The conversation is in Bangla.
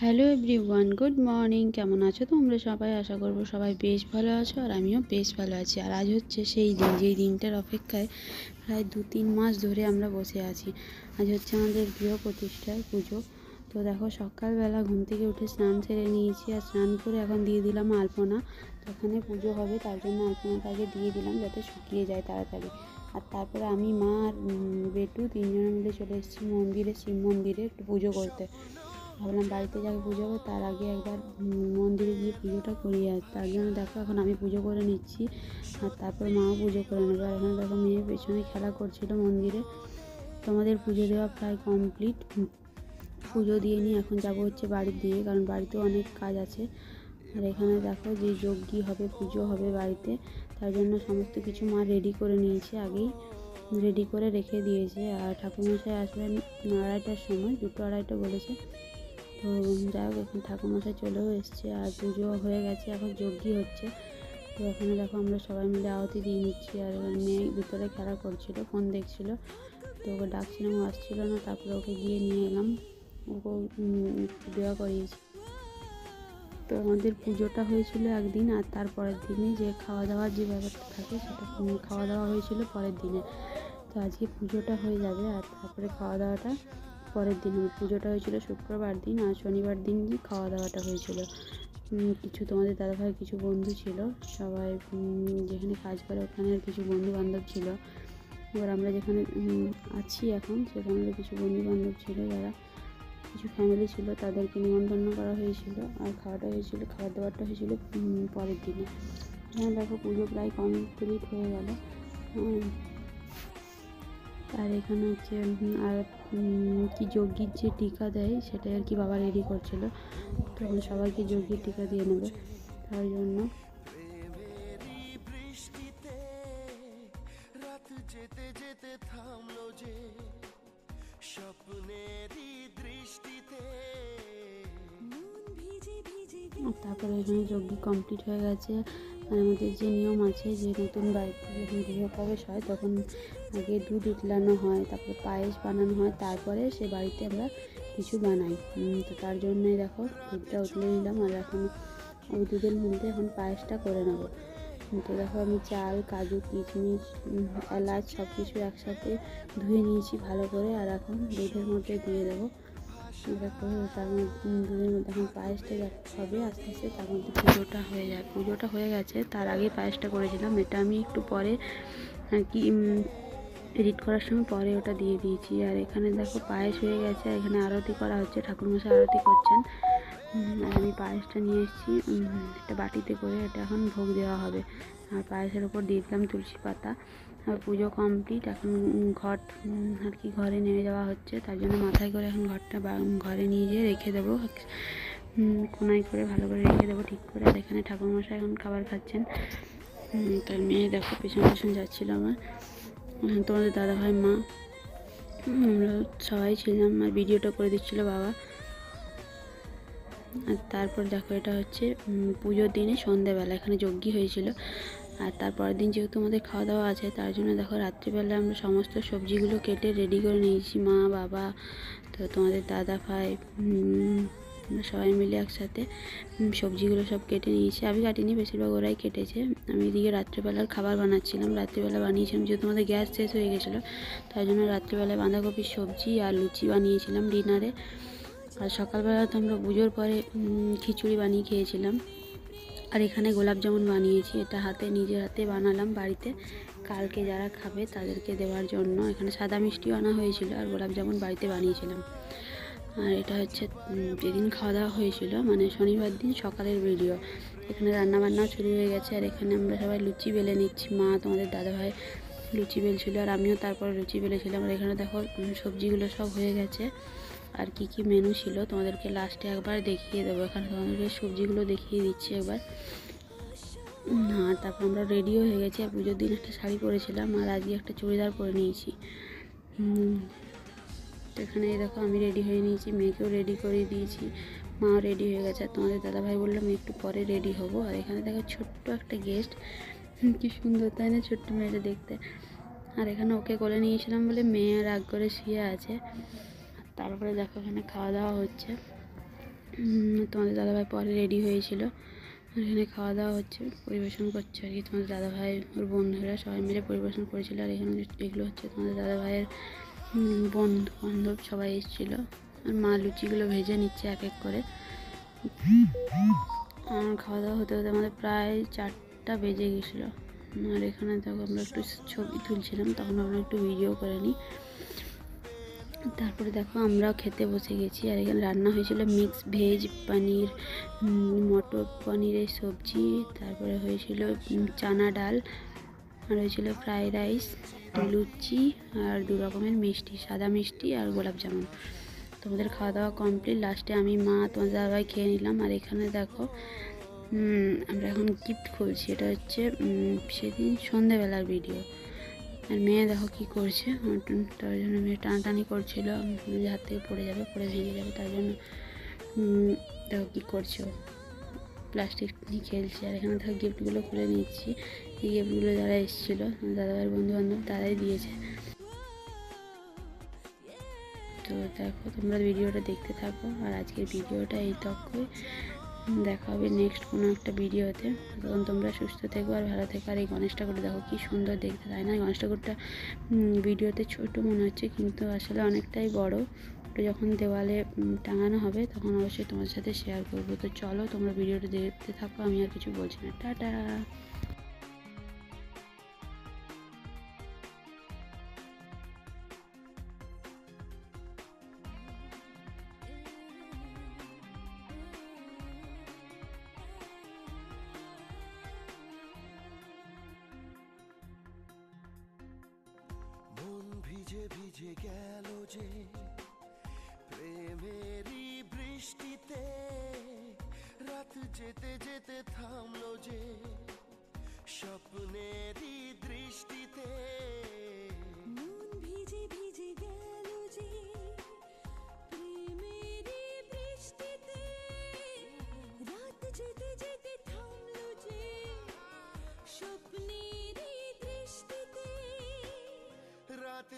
Hello everyone, good morning. কেমন আছো তোমরা সবাই? আশা করবো সবাই বেশ ভালো আছো, আর আমিও বেশ ভালো আছি। আর আজ হচ্ছে সেই দিন, যেই দিনটার অপেক্ষায় প্রায় 2-3 মাস ধরে আমরা বসে আছি। আজ হচ্ছে আমাদের গৃহ প্রতিষ্ঠার পুজো। তো দেখো, সকালবেলা ঘুম থেকে উঠে স্নান সেরে নিয়েছি, আর স্নান করে এখন দিয়ে দিলাম আলপনা। তো ওখানে পুজো হবে, তার জন্য আলপনাটা আগে দিয়ে দিলাম যাতে শুকিয়ে যায় তাড়াতাড়ি। আর তারপরে আমি, মা আর বেটু তিনজনে মিলে চলে এসেছি মন্দিরে, শিব মন্দিরে একটু পুজো করতে। ভাবলাম বাড়িতে যাকে পুজো হবে তার আগে একবার মন্দিরে গিয়ে পুজোটা করিয়ে আসি। তার জন্য দেখো এখন আমি পুজো করে নিচ্ছি, আর তারপর মাও পুজো করে নেবে। আর এখানে দেখো মেয়ে পেছনে খেলা করছিল মন্দিরে। তোমাদের পুজো দেওয়া প্রায় কমপ্লিট। পুজো দিয়ে নিয়ে এখন যাব হচ্ছে বাড়ির দিকে, কারণ বাড়িতেও অনেক কাজ আছে। আর এখানে দেখো যে যজ্ঞী হবে, পুজো হবে বাড়িতে, তার জন্য সমস্ত কিছু মা রেডি করে নিয়েছে, আগেই রেডি করে রেখে দিয়েছে। আর ঠাকুরমশাই আসবেন 2:30টার সময়, 2-2:30 বলেছে। তো যাই হোক, এখন ঠাকুরমশাই চলেও এসছে, আর পুজো হয়ে গেছে, এখন যজ্ঞী হচ্ছে। তো এখানে দেখো আমরা সবাই মিলে আহতি দিয়ে নিচ্ছি। আর মেয়ে ভিতরে খেলা করছিল, ফোন দেখছিল, তো ওকে ডাকছিলাম, ও আসছিল না। তারপরে ওকে গিয়ে নিয়ে এলাম, ওকে দেওয়া করিয়েছি। তো আমাদের পুজোটা হয়েছিল একদিন, আর তারপরের দিনে যে খাওয়া দাওয়ার যে ব্যাপারটা থাকে সেটা খাওয়া দাওয়া হয়েছিল পরের দিনে। তো আজকে পুজোটা হয়ে যাবে, আর তারপরে খাওয়া দাওয়াটা পরের দিন। পুজোটা হয়েছিল শুক্রবার দিন, আর শনিবার দিন খাওয়া দাওয়াটা হয়েছিল। কিছু তোমাদের দাদাভাইয়ের কিছু বন্ধু ছিল, সবাই যেখানে কাজ করে ওখানে কিছু বন্ধু বান্ধব ছিল। এবার আমরা যেখানে আছি এখন, সেখানে কিছু বন্ধু বান্ধব ছিল, যারা কিছু ফ্যামিলি ছিল, তাদেরকে নিমন্ত্রণ করা হয়েছিল। আর খাবার দাবারটা হয়েছিল পরের দিনে। এখানে দেখো পুজো প্রায় কমপ্লিট হয়ে গেল। আর এখানে হচ্ছে আর কি যজ্ঞীর যে টিকা দেয় সেটাই আর কি বাবা রেডি করছিল। তখন সবাইকে যজ্ঞীর টিকা দিয়ে নেবে, তার জন্য। তারপরে এখানে যজ্ঞ কমপ্লিট হয়ে গেছে। আর আমাদের যে নিয়ম আছে, যে নতুন বাড়িতে যখন গৃহপ্রবেশ হয় তখন আগে দুধ উতলানো হয়, তারপরে পায়েস বানানো হয়, তারপরে সে বাড়িতে আমরা কিছু বানাই। তো তার জন্যই দেখো দুধটা উতলে নিলাম, আর এখন ওই দুধের মধ্যে এখন পায়েসটা করে নেব। তো দেখো আমি চাল, কাজু, কিশমিশ, এলাচ সব কিছু একসাথে ধুয়ে নিয়েছি ভালো করে, আর এখন দুধের মধ্যে দিয়ে দেবো। দেখো তার মধ্যে দুধের মধ্যে এখন পায়েসটা হবে আস্তে আস্তে, তার মধ্যে পুজোটা হয়ে যায়। পুজোটা হয়ে গেছে, তার আগে পায়েসটা করেছিলাম, এটা আমি একটু পরে আর কি এডিট করার সময় পরে ওটা দিয়ে দিয়েছি। আর এখানে দেখো পায়েস হয়ে গেছে, এখানে আরতি করা হচ্ছে, ঠাকুরমশাই আরতি করছেন। আর আমি পায়েসটা নিয়ে এসেছি একটা বাটিতে করে, এটা এখন ভোগ দেওয়া হবে। আর পায়েসের ওপর দিয়ে দিলাম তুলসী পাতা। আর পুজো কমপ্লিট, এখন ঘট আর কি ঘরে নিয়ে যাওয়া হচ্ছে, তার জন্য মাথায় করে এখন ঘরটা ঘরে নিয়ে যেয়ে রেখে দেবো, কোনায় করে ভালো করে রেখে দেবো ঠিক করে। আর এখানে ঠাকুরমশাই এখন খাবার খাচ্ছেন। তার মেয়ে দেখো পেছন পেছন যাচ্ছিলো আমার। তোমাদের দাদাভাই, মা, আমরা সবাই ছিলাম, আর ভিডিওটা করে দিচ্ছিলো বাবা। আর তারপর দেখো এটা হচ্ছে পুজোর দিনে সন্ধ্যাবেলা এখানে যজ্ঞী হয়েছিল। আর তারপরের দিন যেহেতু আমাদের খাওয়া দাওয়া আছে, তার জন্য দেখো রাত্রিবেলা আমরা সমস্ত সবজিগুলো কেটে রেডি করে নিয়েছি, মা, বাবা, তো তোমাদের দাদা ভাই, সবাই মিলে একসাথে সবজিগুলো সব কেটে নিয়েছি। আমি কাটিনি, বেশিরভাগ ওরাই কেটেছে। আমি এদিকে রাত্রিবেলার খাবার বানাচ্ছিলাম, রাত্রিবেলা বানিয়েছিলাম যেহেতু আমাদের গ্যাস শেষ হয়ে গেছিলো, তাই জন্য রাত্রিবেলায় বাঁধাকপির সবজি আর লুচি বানিয়েছিলাম ডিনারে। আর সকালবেলা তো আমরা পুজোর পরে খিচুড়ি বানিয়ে খেয়েছিলাম। আর এখানে গোলাপ জামুন বানিয়েছি, এটা নিজের হাতে বানালাম বাড়িতে, কালকে যারা খাবে তাদেরকে দেওয়ার জন্য। এখানে সাদা মিষ্টিও আনা হয়েছিল, আর গোলাপ জামুন বাড়িতে বানিয়েছিলাম। আর এটা হচ্ছে যেদিন খাওয়া দাওয়া হয়েছিল, মানে শনিবার দিন সকালের ভিডিও। এখানে রান্নাবান্নাও শুরু হয়ে গেছে, আর এখানে আমরা সবাই লুচি বেলে নিচ্ছি। মা, তোমাদের দাদাভাই লুচি বেলছিল, আর আমিও তারপর লুচি বেলেছিলাম। আর এখানে দেখো সবজিগুলো সব হয়ে গেছে। আর কি কি মেনু ছিল তোমাদেরকে লাস্টে একবার দেখিয়ে দেবো, এখানে তোমাদেরকে সবজিগুলো দেখিয়ে দিচ্ছি একবার। আর তারপর আমরা রেডিও হয়ে গেছি। আর পুজোর দিন একটা শাড়ি পরেছিলাম, আর আজকে একটা চুড়িদার পরে নিয়েছি। তো এখানে দেখো আমি রেডি হয়ে নিয়েছি, মেয়েকেও রেডি করে দিয়েছি, মাও রেডি হয়ে গেছে। আর তোমাদের দাদাভাই বললাম একটু পরে রেডি হবো। আর এখানে দেখো ছোট্ট একটা গেস্ট, কি সুন্দর তাই না ছোট্ট মেয়েটা দেখতে। আর এখানে ওকে কোলে নিয়েছিলাম বলে মেয়ে রাগ করে শুয়ে আছে। তারপরে দেখো এখানে খাওয়া দাওয়া হচ্ছে। তোমাদের দাদাভাই পরে রেডি হয়েছিল, এখানে খাওয়া দাওয়া হচ্ছে, পরিবেশন করছে আর কি। তোমাদের দাদাভাই ওর বন্ধুরা সবাই মিলে পরিবেশন করেছিল। আর এখানে এগুলো হচ্ছে তোমাদের দাদাভাইয়ের বন্ধু বান্ধব সবাই এসেছিলো। আর মা লুচিগুলো ভেজে নিচ্ছে এক এক করে। আর খাওয়া দাওয়া হতে হতে আমাদের প্রায় 4টা বেজে গেছিলো। আর এখানে তখন আমরা একটু ছবি তুলছিলাম, তখন আমরা একটু ভিডিও করে নিই। তারপরে দেখো আমরাও খেতে বসে গেছি। আর এখানে রান্না হয়েছিল মিক্স ভেজ পনির, মটর পনিরের সবজি, তারপরে হয়েছিল চানা ডাল, আর হয়েছিল ফ্রাইড রাইস, লুচি, আর 2 রকমের মিষ্টি, সাদা মিষ্টি আর গোলাপ জামুন। তোমাদের খাওয়া দাওয়া কমপ্লিট। লাস্টে আমি, মা, তোমাদের দাদাভাই খেয়ে নিলাম। আর এখানে দেখো আমরা এখন গিফট খুলছি। এটা হচ্ছে সেদিন সন্ধেবেলার ভিডিও। আর মেয়ে দেখো কী করছে, তার জন্য মেয়ে টানাটানি করছিল, হাত থেকে পড়ে যাবে, পড়ে ভেঙে যাবে, তার জন্য দেখো কী করছো, প্লাস্টিক নিয়ে খেলছে। আর এখানে দেখো গিফটগুলো খুলে নিচ্ছি। এই গিফটগুলো যারা এসেছিলো দাদাভাইয়ের বন্ধুবান্ধব তারাই দিয়েছে। তো দেখো তোমরা ভিডিওটা দেখতে থাকো। আর আজকের ভিডিওটা এই তকই, দেখা হবে নেক্সট কোনো একটা ভিডিওতে। তখন তোমরা সুস্থ থেকো আর ভালো থেকো। আর এই গণেশ ঠাকুরটা দেখো কী সুন্দর দেখতে, তাই না? গণেশ ঠাকুরটা ভিডিওতে ছোট মনে হচ্ছে, কিন্তু আসলে অনেকটাই বড়। ওটা যখন দেওয়ালে টাঙানো হবে তখন অবশ্যই তোমার সাথে শেয়ার করবো। তো চলো তোমরা ভিডিওটা দেখতে থাকো, আমি আর কিছু বলছি না। টাটা। মন ভিজে ভিজে গেল যে প্রেমেরই বৃষ্টিতে, রাত যেতে যেতে থামলো যে স্বপ্নেরই দৃষ্টিতে। মন ভিজে ভিজে গেল যে প্রেমেরই বৃষ্টিতে, রাত যেতে যেতে থামলো যে স্বপ্নেরই দৃষ্টিতে। রাত